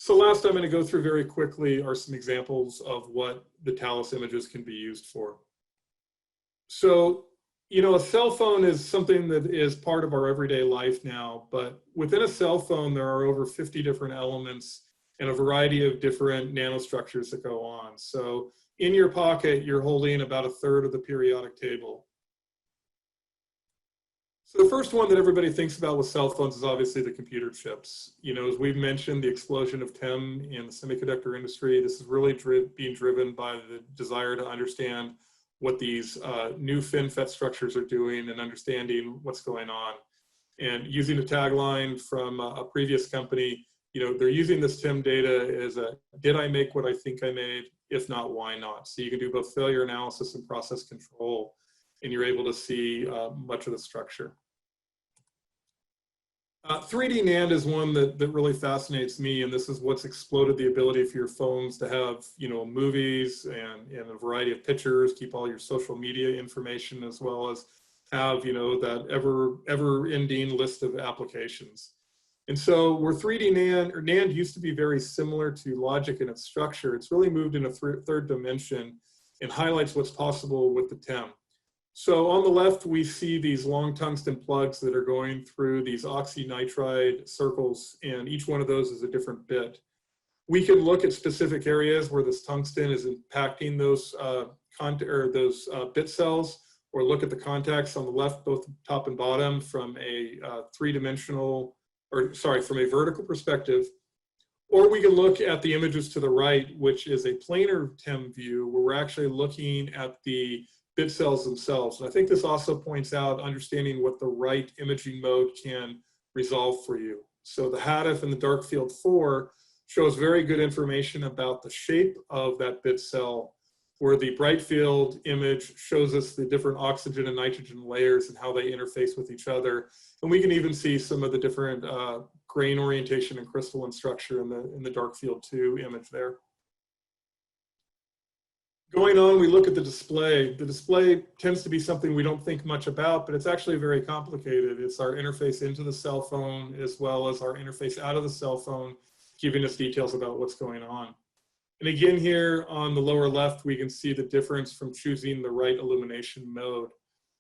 So last I'm going to go through very quickly are some examples of what the Talus images can be used for. So, you know, a cell phone is something that is part of our everyday life now, but within a cell phone, there are over 50 different elements and a variety of different nanostructures that go on. So in your pocket, you're holding about a third of the periodic table. So the first one that everybody thinks about with cell phones is obviously the computer chips. You know, as we've mentioned, the explosion of TEM in the semiconductor industry, this is really being driven by the desire to understand what these new FinFET structures are doing and understanding what's going on. And using a tagline from a previous company, you know, they're using this TEM data as a, did I make what I think I made? If not, why not? So you can do both failure analysis and process control, and you're able to see much of the structure. 3D NAND is one that really fascinates me, and this is what's exploded the ability for your phones to have, you know, movies and a variety of pictures, keep all your social media information, as well as have, you know, that ever-ending list of applications. And so where 3D NAND, or NAND used to be very similar to logic in its structure, it's really moved in a third dimension and highlights what's possible with the TEM. So on the left, we see these long tungsten plugs that are going through these oxynitride circles, and each one of those is a different bit. We can look at specific areas where this tungsten is impacting those bit cells, or look at the contacts on the left, both top and bottom, from a from a vertical perspective. Or we can look at the images to the right, which is a planar TEM view, where we're actually looking at the bit cells themselves. And I think this also points out understanding what the right imaging mode can resolve for you. So the HADF in the dark field 4 shows very good information about the shape of that bit cell, where the bright field image shows us the different oxygen and nitrogen layers and how they interface with each other. And we can even see some of the different grain orientation and crystalline structure in the dark field 2 image there. Going on, we look at the display. The display tends to be something we don't think much about, but it's actually very complicated. It's our interface into the cell phone, as well as our interface out of the cell phone, giving us details about what's going on. And again, here on the lower left, we can see the difference from choosing the right illumination mode.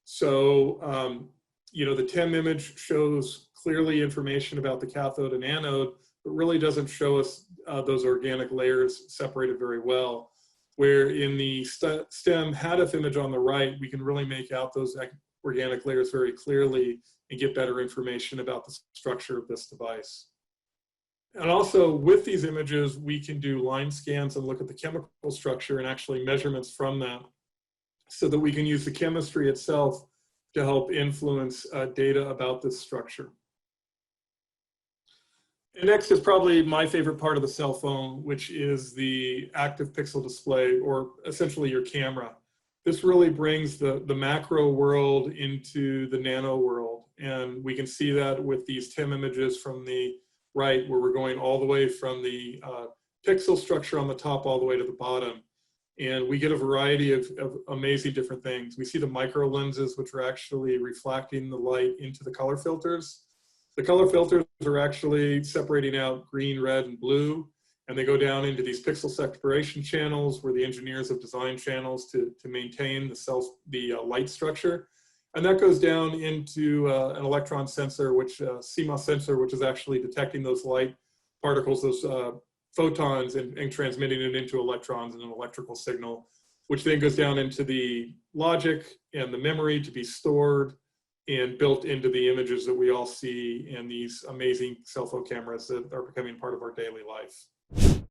So, you know, the TEM image shows clearly information about the cathode and anode, but really doesn't show us those organic layers separated very well. Where in the STEM HADF image on the right, we can really make out those organic layers very clearly and get better information about the structure of this device. And also with these images, we can do line scans and look at the chemical structure and actually measurements from that, so that we can use the chemistry itself to help influence data about this structure. And next is probably my favorite part of the cell phone, which is the active pixel display, or essentially your camera. This really brings the macro world into the nano world. And we can see that with these TEM images from the right, where we're going all the way from the pixel structure on the top all the way to the bottom. And we get a variety of amazing different things. We see the micro lenses, which are actually reflecting the light into the color filters. The color filters are actually separating out green, red, and blue, and they go down into these pixel separation channels, where the engineers have designed channels to maintain the light structure. And that goes down into an electron sensor, CMOS sensor, which is actually detecting those light particles, those photons, and transmitting it into electrons in an electrical signal, which then goes down into the logic and the memory to be stored and built into the images that we all see in these amazing cell phone cameras that are becoming part of our daily life.